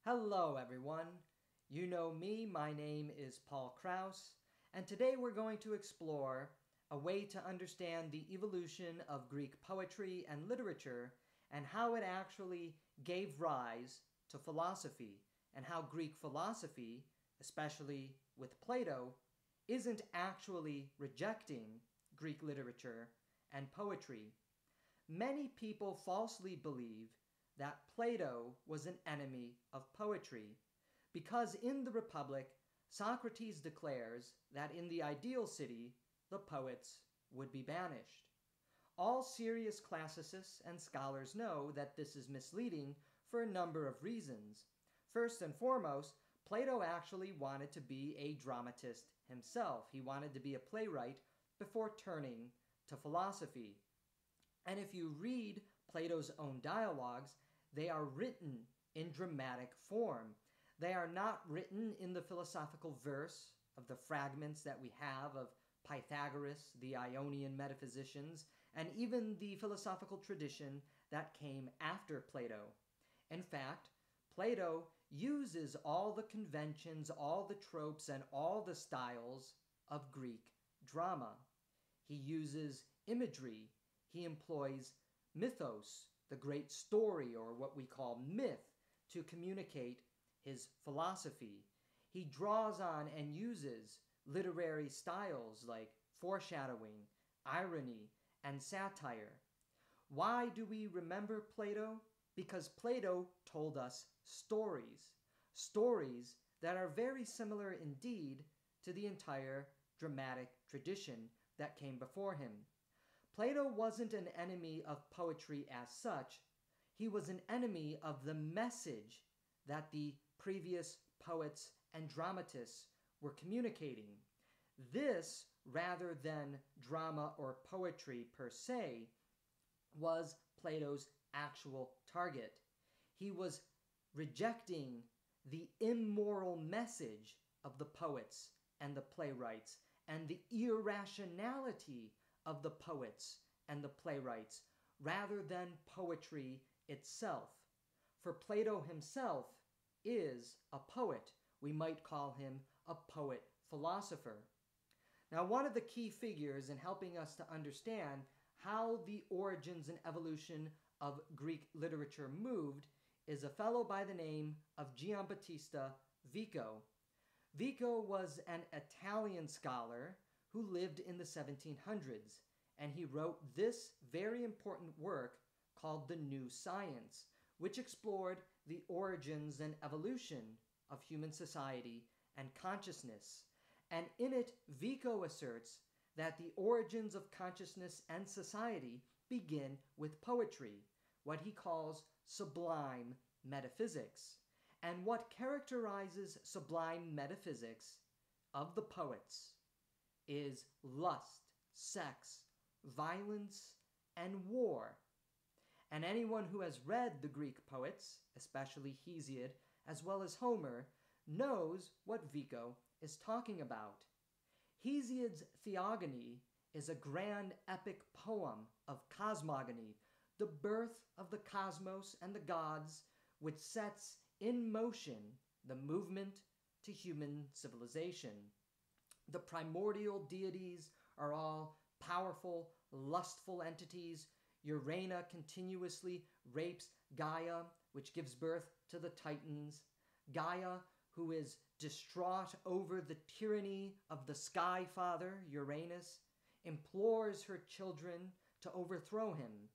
Hello everyone. You know me, my name is Paul Krause, and today we're going to explore a way to understand the evolution of Greek poetry and literature and how it actually gave rise to philosophy, and how Greek philosophy, especially with Plato, isn't actually rejecting Greek literature and poetry. Many people falsely believe that Plato was an enemy of poetry, because in the Republic, Socrates declares that in the ideal city, the poets would be banished. All serious classicists and scholars know that this is misleading for a number of reasons. First and foremost, Plato actually wanted to be a dramatist himself. He wanted to be a playwright before turning to philosophy. And if you read Plato's own dialogues, they are written in dramatic form. They are not written in the philosophical verse of the fragments that we have of Pythagoras, the Ionian metaphysicians, and even the philosophical tradition that came after Plato. In fact, Plato uses all the conventions, all the tropes, and all the styles of Greek drama. He uses imagery. He employs mythos, the great story, or what we call myth, to communicate his philosophy. He draws on and uses literary styles like foreshadowing, irony, and satire. Why do we remember Plato? Because Plato told us stories. Stories that are very similar indeed to the entire dramatic tradition that came before him. Plato wasn't an enemy of poetry as such. He was an enemy of the message that the previous poets and dramatists were communicating. This, rather than drama or poetry per se, was Plato's actual target. He was rejecting the immoral message of the poets and the playwrights and the irrationality of the poets and the playwrights, rather than poetry itself. For Plato himself is a poet. We might call him a poet-philosopher. Now, one of the key figures in helping us to understand how the origins and evolution of Greek literature moved is a fellow by the name of Giambattista Vico. Vico was an Italian scholar who lived in the 1700s, and he wrote this very important work called The New Science, which explored the origins and evolution of human society and consciousness. And in it, Vico asserts that the origins of consciousness and society begin with poetry, what he calls sublime metaphysics. And what characterizes sublime metaphysics of the poets is lust, sex, violence, and war. And anyone who has read the Greek poets, especially Hesiod, as well as Homer, knows what Vico is talking about. Hesiod's Theogony is a grand epic poem of cosmogony, the birth of the cosmos and the gods, which sets in motion the movement to human civilization. The primordial deities are all powerful, lustful entities. Urania continuously rapes Gaia, which gives birth to the Titans. Gaia, who is distraught over the tyranny of the Sky Father, Uranus, implores her children to overthrow him,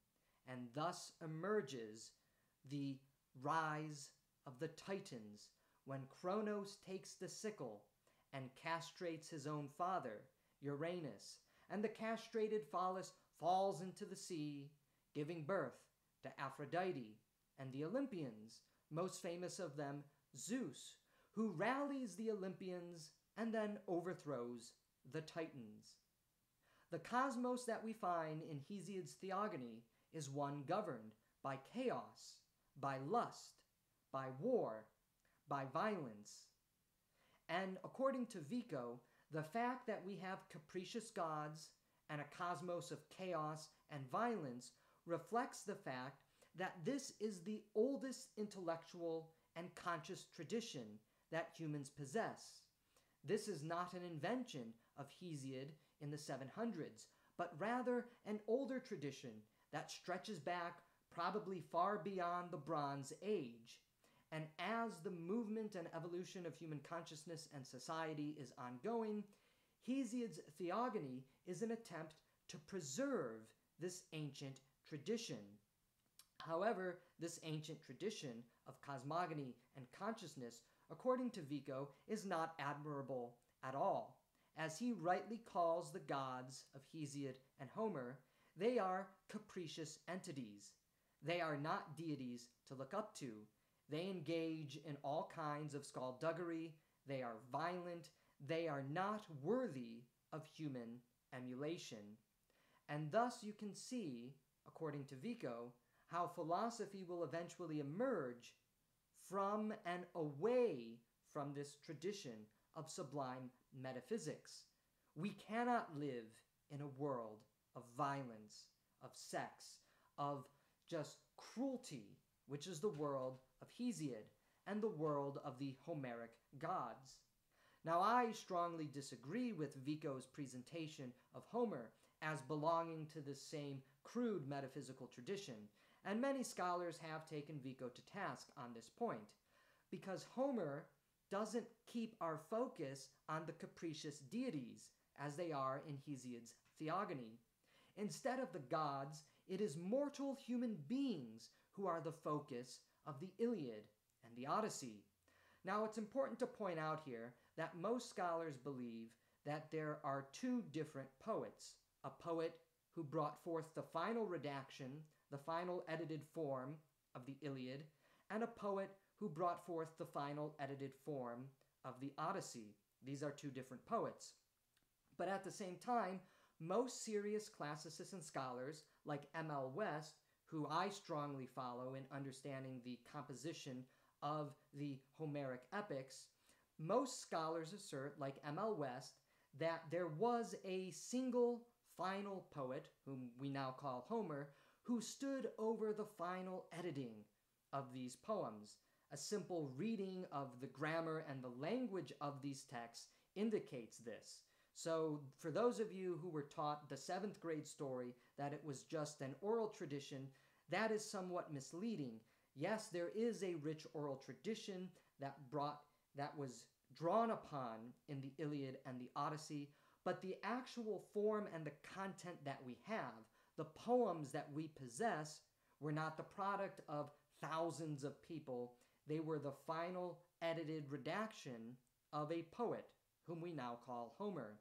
and thus emerges the rise of the Titans when Kronos takes the sickle and castrates his own father, Uranus, and the castrated phallus falls into the sea, giving birth to Aphrodite and the Olympians, most famous of them Zeus, who rallies the Olympians and then overthrows the Titans. The cosmos that we find in Hesiod's Theogony is one governed by chaos, by lust, by war, by violence. And according to Vico, the fact that we have capricious gods and a cosmos of chaos and violence reflects the fact that this is the oldest intellectual and conscious tradition that humans possess. This is not an invention of Hesiod in the 700s, but rather an older tradition that stretches back probably far beyond the Bronze Age. And as the movement and evolution of human consciousness and society is ongoing, Hesiod's theogony is an attempt to preserve this ancient tradition. However, this ancient tradition of cosmogony and consciousness, according to Vico, is not admirable at all. As he rightly calls the gods of Hesiod and Homer, they are capricious entities. They are not deities to look up to. They engage in all kinds of skullduggery. They are violent. They are not worthy of human emulation. And thus you can see, according to Vico, how philosophy will eventually emerge from and away from this tradition of sublime metaphysics. We cannot live in a world of violence, of sex, of just cruelty, which is the world of Hesiod and the world of the Homeric gods. Now, I strongly disagree with Vico's presentation of Homer as belonging to the same crude metaphysical tradition, and many scholars have taken Vico to task on this point, because Homer doesn't keep our focus on the capricious deities as they are in Hesiod's theogony. Instead of the gods, it is mortal human beings who are the focus of the Iliad and the Odyssey. Now, it's important to point out here that most scholars believe that there are two different poets, a poet who brought forth the final redaction, the final edited form of the Iliad, and a poet who brought forth the final edited form of the Odyssey. These are two different poets. But at the same time, most serious classicists and scholars, like M.L. West, who I strongly follow in understanding the composition of the Homeric epics, most scholars assert, like M.L. West, that there was a single final poet, whom we now call Homer, who stood over the final editing of these poems. A simple reading of the grammar and the language of these texts indicates this. So for those of you who were taught the 7th grade story that it was just an oral tradition, that is somewhat misleading. Yes, there is a rich oral tradition that was drawn upon in the Iliad and the Odyssey, but the actual form and the content that we have, the poems that we possess, were not the product of thousands of people. They were the final edited redaction of a poet, whom we now call Homer.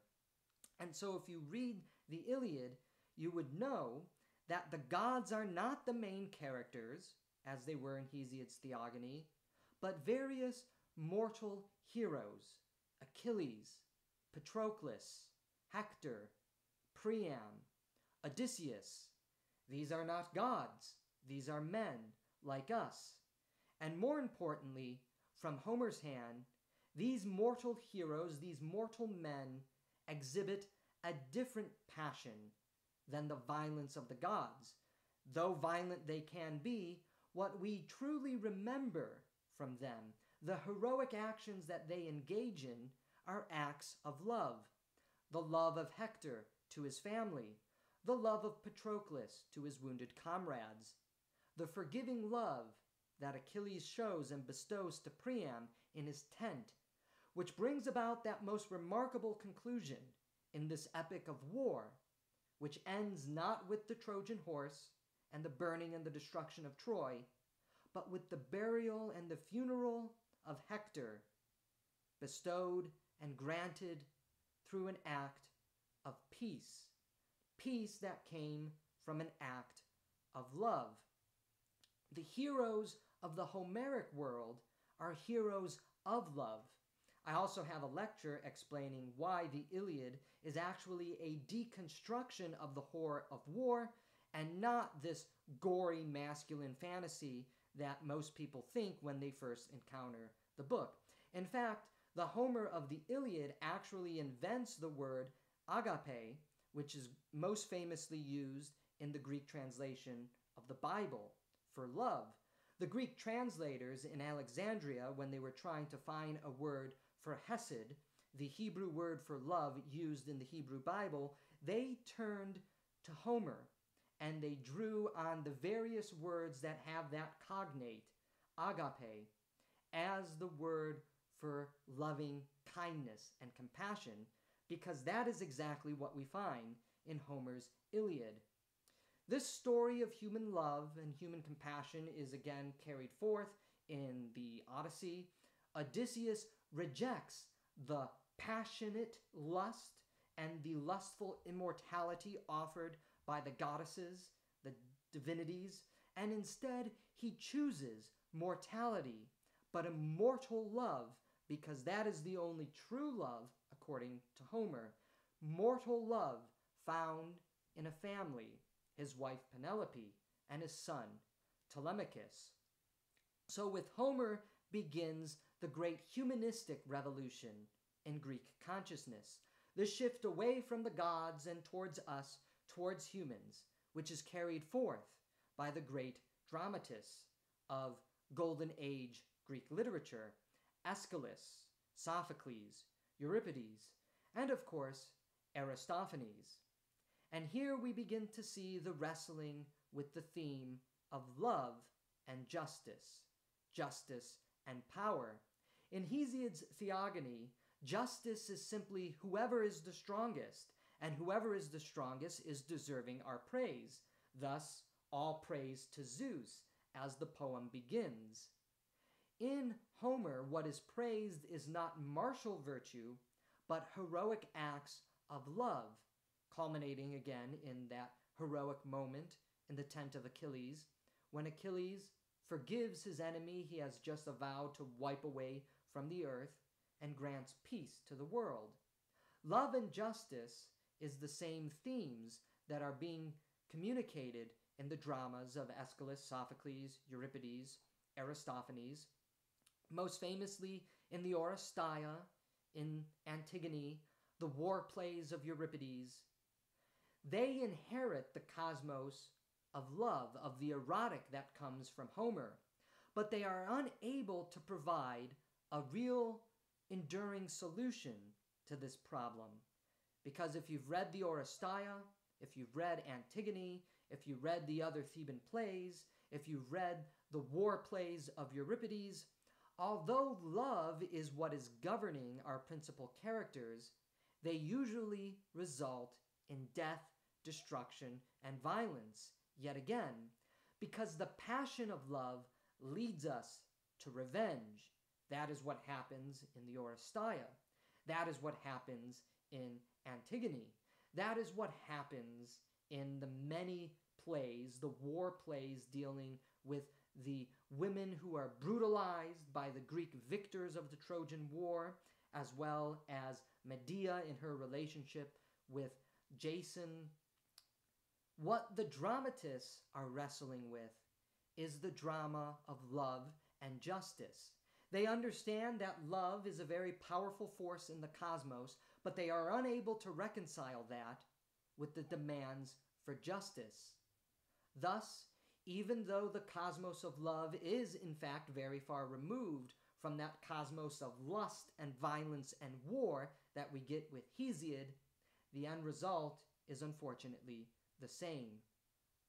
And so if you read the Iliad, you would know that the gods are not the main characters, as they were in Hesiod's theogony, but various mortal heroes: Achilles, Patroclus, Hector, Priam, Odysseus. These are not gods. These are men like us. And more importantly, from Homer's hand, these mortal heroes, these mortal men, exhibit a different passion than the violence of the gods. Though violent they can be, what we truly remember from them, the heroic actions that they engage in, are acts of love. The love of Hector to his family, the love of Patroclus to his wounded comrades, the forgiving love that Achilles shows and bestows to Priam in his tent, which brings about that most remarkable conclusion in this epic of war, which ends not with the Trojan horse and the burning and the destruction of Troy, but with the burial and the funeral of Hector, bestowed and granted through an act of peace, peace that came from an act of love. The heroes of the Homeric world are heroes of love. I also have a lecture explaining why the Iliad is actually a deconstruction of the horror of war and not this gory masculine fantasy that most people think when they first encounter the book. In fact, the Homer of the Iliad actually invents the word agape, which is most famously used in the Greek translation of the Bible for love. The Greek translators in Alexandria, when they were trying to find a word for Hesed, the Hebrew word for love used in the Hebrew Bible, they turned to Homer and they drew on the various words that have that cognate, agape, as the word for loving kindness and compassion, because that is exactly what we find in Homer's Iliad. This story of human love and human compassion is again carried forth in the Odyssey. Odysseus rejects the passionate lust and the lustful immortality offered by the goddesses, the divinities, and instead he chooses mortality, but immortal love, because that is the only true love, according to Homer. Mortal love found in a family, his wife Penelope and his son Telemachus. So with Homer begins the great humanistic revolution in Greek consciousness, the shift away from the gods and towards us, towards humans, which is carried forth by the great dramatists of Golden Age Greek literature, Aeschylus, Sophocles, Euripides, and of course, Aristophanes. And here we begin to see the wrestling with the theme of love and justice, justice and power. In Hesiod's Theogony, justice is simply whoever is the strongest, and whoever is the strongest is deserving our praise. Thus, all praise to Zeus, as the poem begins. In Homer, what is praised is not martial virtue, but heroic acts of love, culminating again in that heroic moment in the tent of Achilles, when Achilles forgives his enemy he has just vowed to wipe away from the earth and grants peace to the world. Love and justice is the same themes that are being communicated in the dramas of Aeschylus, Sophocles, Euripides, Aristophanes, most famously in the Oresteia, in Antigone, the war plays of Euripides. They inherit the cosmos of love, of the erotic that comes from Homer, but they are unable to provide a real enduring solution to this problem. Because if you've read the Oresteia, if you've read Antigone, if you read the other Theban plays, if you've read the war plays of Euripides, although love is what is governing our principal characters, they usually result in death, destruction, and violence, yet again, because the passion of love leads us to revenge. That is what happens in the Oresteia. That is what happens in Antigone. That is what happens in the many plays, the war plays dealing with the women who are brutalized by the Greek victors of the Trojan War, as well as Medea in her relationship with Jason. What the dramatists are wrestling with is the drama of love and justice. They understand that love is a very powerful force in the cosmos, but they are unable to reconcile that with the demands for justice. Thus, even though the cosmos of love is in fact very far removed from that cosmos of lust and violence and war that we get with Hesiod, the end result is unfortunately the same.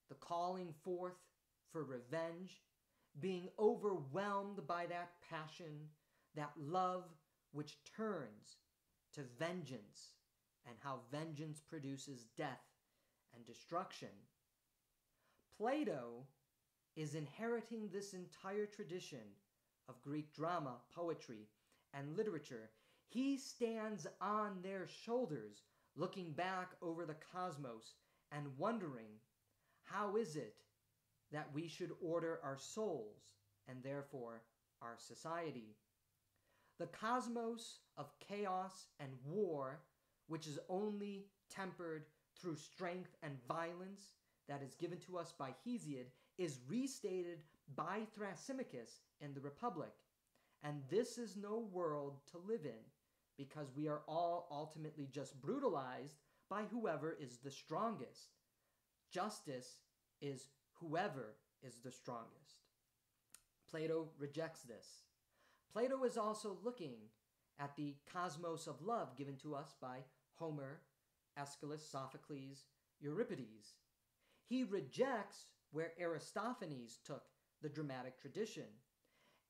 The calling forth for revenge, being overwhelmed by that passion, that love which turns to vengeance, and how vengeance produces death and destruction. Plato is inheriting this entire tradition of Greek drama, poetry, and literature. He stands on their shoulders, looking back over the cosmos and wondering, how is it that we should order our souls and therefore our society? The cosmos of chaos and war, which is only tempered through strength and violence that is given to us by Hesiod, is restated by Thrasymachus in the Republic. And this is no world to live in, because we are all ultimately just brutalized by whoever is the strongest. Justice is whoever is the strongest. Plato rejects this. Plato is also looking at the cosmos of love given to us by Homer, Aeschylus, Sophocles, Euripides. He rejects where Aristophanes took the dramatic tradition.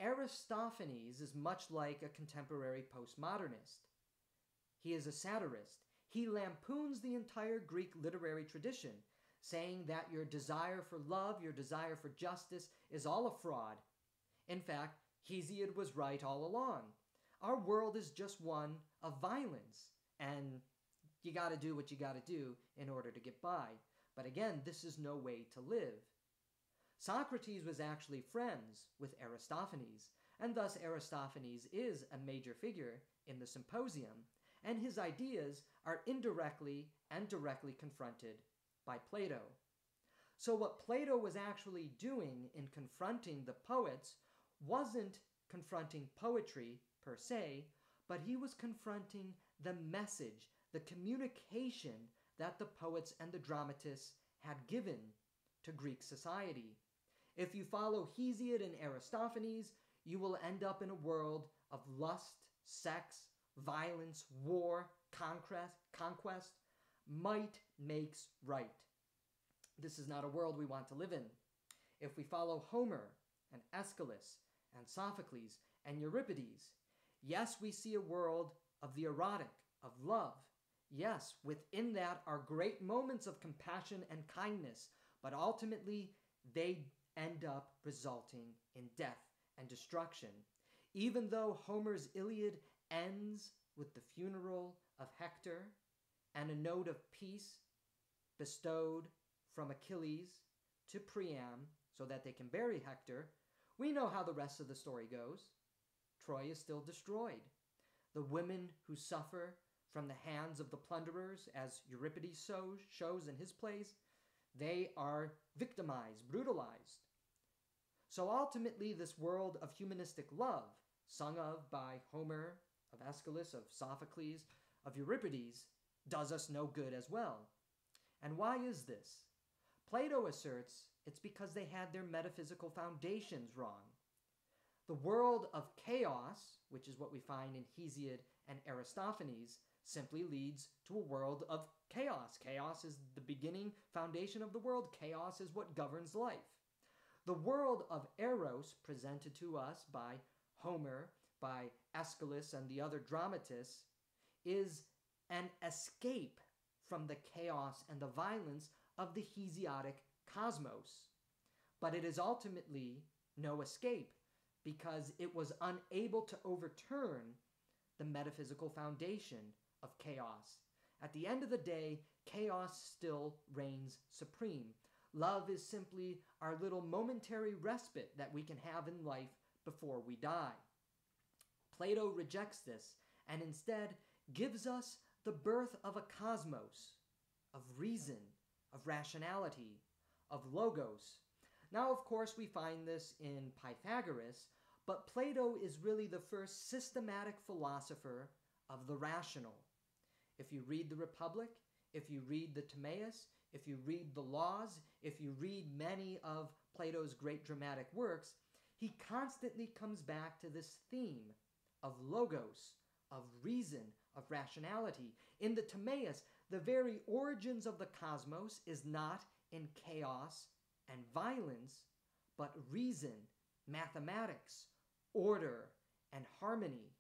Aristophanes is much like a contemporary postmodernist. He is a satirist. He lampoons the entire Greek literary tradition, saying that your desire for love, your desire for justice is all a fraud. In fact, Hesiod was right all along. Our world is just one of violence, and you got to do what you got to do in order to get by. But again, this is no way to live. Socrates was actually friends with Aristophanes, and thus Aristophanes is a major figure in the Symposium, and his ideas are indirectly and directly confronted by Plato. So what Plato was actually doing in confronting the poets wasn't confronting poetry per se, but he was confronting the message, the communication that the poets and the dramatists had given to Greek society. If you follow Hesiod and Aristophanes, you will end up in a world of lust, sex, violence, war, conquest. Might makes right. This is not a world we want to live in. If we follow Homer and Aeschylus and Sophocles and Euripides, yes, we see a world of the erotic, of love. Yes, within that are great moments of compassion and kindness, but ultimately they end up resulting in death and destruction. Even though Homer's Iliad ends with the funeral of Hector and a note of peace bestowed from Achilles to Priam so that they can bury Hector, we know how the rest of the story goes. Troy is still destroyed. The women who suffer from the hands of the plunderers, as Euripides shows in his plays, they are victimized, brutalized. So ultimately, this world of humanistic love, sung of by Homer, of Aeschylus, of Sophocles, of Euripides, does us no good as well. And why is this? Plato asserts it's because they had their metaphysical foundations wrong. The world of chaos, which is what we find in Hesiod and Aristophanes, simply leads to a world of chaos. Chaos is the beginning foundation of the world. Chaos is what governs life. The world of Eros, presented to us by Homer, by Aeschylus and the other dramatists, is an escape from the chaos and the violence of the Hesiodic cosmos. But it is ultimately no escape, because it was unable to overturn the metaphysical foundation of chaos. At the end of the day, chaos still reigns supreme. Love is simply our little momentary respite that we can have in life before we die. Plato rejects this and instead gives us the birth of a cosmos, of reason, of rationality, of logos. Now, of course, we find this in Pythagoras, but Plato is really the first systematic philosopher of the rational. If you read the Republic, if you read the Timaeus, if you read the Laws, if you read many of Plato's great dramatic works, he constantly comes back to this theme of logos, of reason, of rationality. In the Timaeus, the very origins of the cosmos is not in chaos and violence, but reason, mathematics, order, and harmony.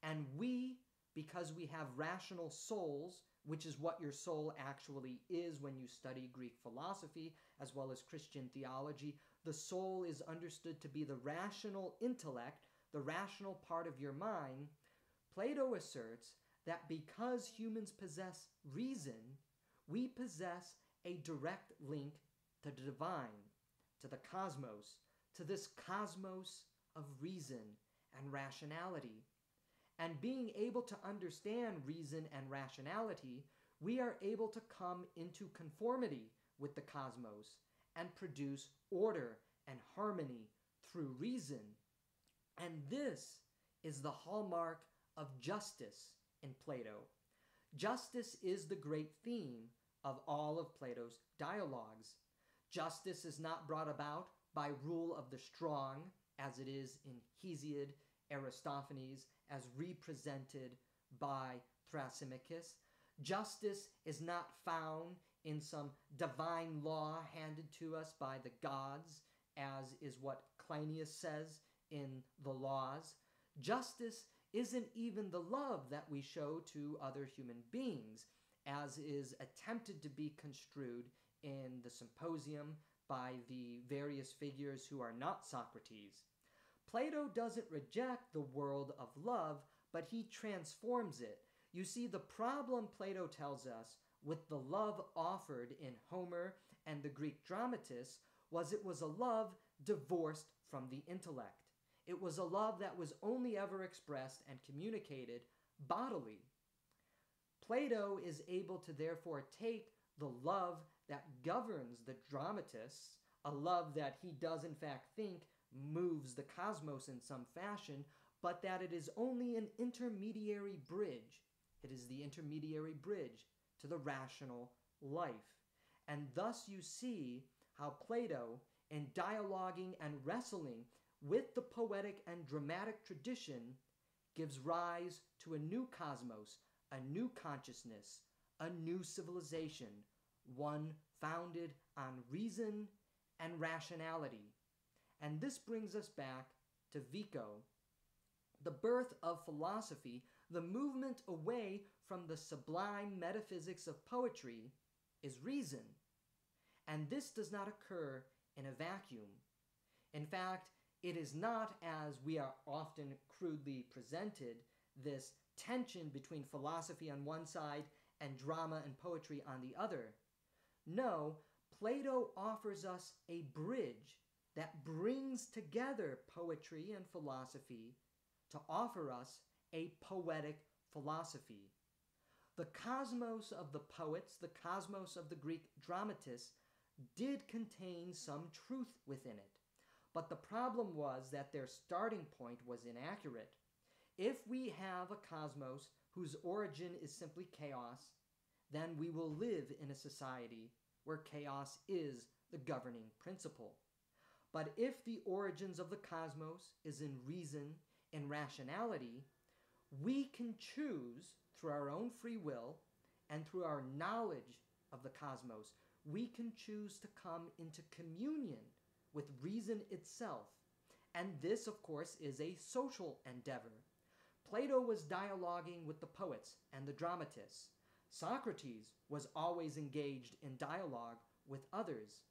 And we, because we have rational souls, which is what your soul actually is when you study Greek philosophy as well as Christian theology, the soul is understood to be the rational intellect, the rational part of your mind. Plato asserts that because humans possess reason, we possess a direct link to the divine, to the cosmos, to this cosmos of reason and rationality. And being able to understand reason and rationality, we are able to come into conformity with the cosmos and produce order and harmony through reason. And this is the hallmark of justice in Plato. Justice is the great theme of all of Plato's dialogues. Justice is not brought about by rule of the strong, as it is in Hesiod, Aristophanes, as represented by Thrasymachus. Justice is not found in some divine law handed to us by the gods, as is what Cleinias says in the Laws. Justice isn't even the love that we show to other human beings, as is attempted to be construed in the Symposium by the various figures who are not Socrates. Plato doesn't reject the world of love, but he transforms it. You see, the problem, Plato tells us, with the love offered in Homer and the Greek dramatists was it was a love divorced from the intellect. It was a love that was only ever expressed and communicated bodily. Plato is able to therefore take the love that governs the dramatists, a love that he does in fact think moves the cosmos in some fashion, but that it is only an intermediary bridge. It is the intermediary bridge to the rational life. And thus you see how Plato, in dialoguing and wrestling with the poetic and dramatic tradition, gives rise to a new cosmos, a new consciousness, a new civilization, one founded on reason and rationality. And this brings us back to Vico. The birth of philosophy, the movement away from the sublime metaphysics of poetry, is reason. And this does not occur in a vacuum. In fact, it is not, as we are often crudely presented, this tension between philosophy on one side and drama and poetry on the other. No, Plato offers us a bridge that brings together poetry and philosophy to offer us a poetic philosophy. The cosmos of the poets, the cosmos of the Greek dramatists, did contain some truth within it. But the problem was that their starting point was inaccurate. If we have a cosmos whose origin is simply chaos, then we will live in a society where chaos is the governing principle. But if the origins of the cosmos is in reason, in rationality, we can choose through our own free will and through our knowledge of the cosmos, we can choose to come into communion with reason itself. And this, of course, is a social endeavor. Plato was dialoguing with the poets and the dramatists. Socrates was always engaged in dialogue with others.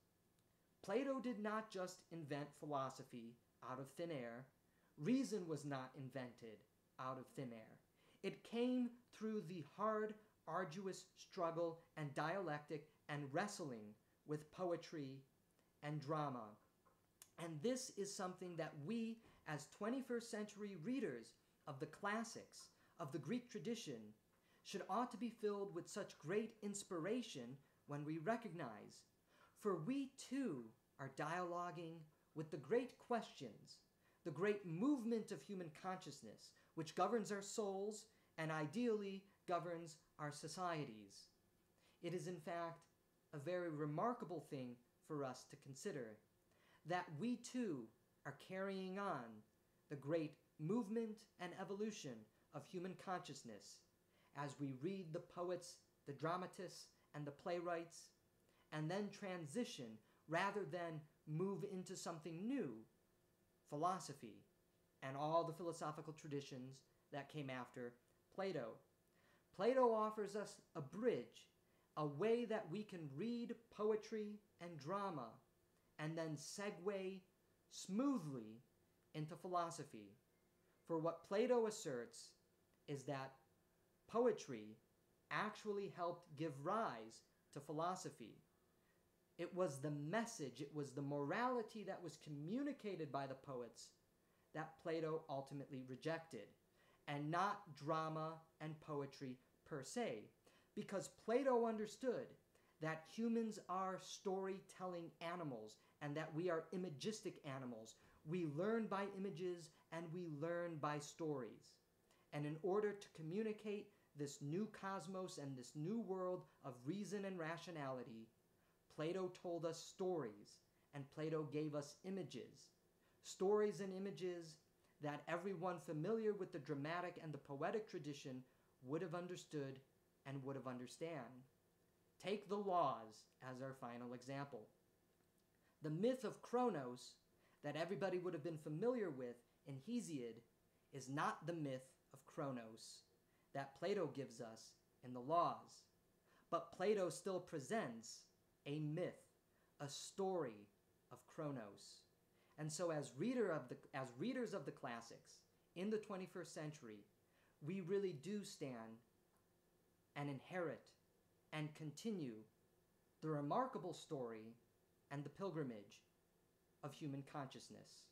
Plato did not just invent philosophy out of thin air. Reason was not invented out of thin air. It came through the hard, arduous struggle and dialectic and wrestling with poetry and drama. And this is something that we, as 21st century readers of the classics, of the Greek tradition, should ought to be filled with such great inspiration when we recognize. For we too are dialoguing with the great questions, the great movement of human consciousness, which governs our souls and ideally governs our societies. It is in fact a very remarkable thing for us to consider, that we too are carrying on the great movement and evolution of human consciousness as we read the poets, the dramatists, and the playwrights, and then transition rather than move into something new, philosophy, and all the philosophical traditions that came after Plato. Plato offers us a bridge, a way that we can read poetry and drama and then segue smoothly into philosophy. For what Plato asserts is that poetry actually helped give rise to philosophy. It was the message, it was the morality that was communicated by the poets that Plato ultimately rejected, and not drama and poetry per se, because Plato understood that humans are storytelling animals and that we are imagistic animals. We learn by images and we learn by stories. And in order to communicate this new cosmos and this new world of reason and rationality, Plato told us stories, and Plato gave us images. Stories and images that everyone familiar with the dramatic and the poetic tradition would have understood and would have understand. Take the laws as our final example. The myth of Kronos that everybody would have been familiar with in Hesiod is not the myth of Kronos that Plato gives us in the laws. But Plato still presents a myth, a story of Kronos. And so as readers of the classics in the 21st century, we really do stand and inherit and continue the remarkable story and the pilgrimage of human consciousness.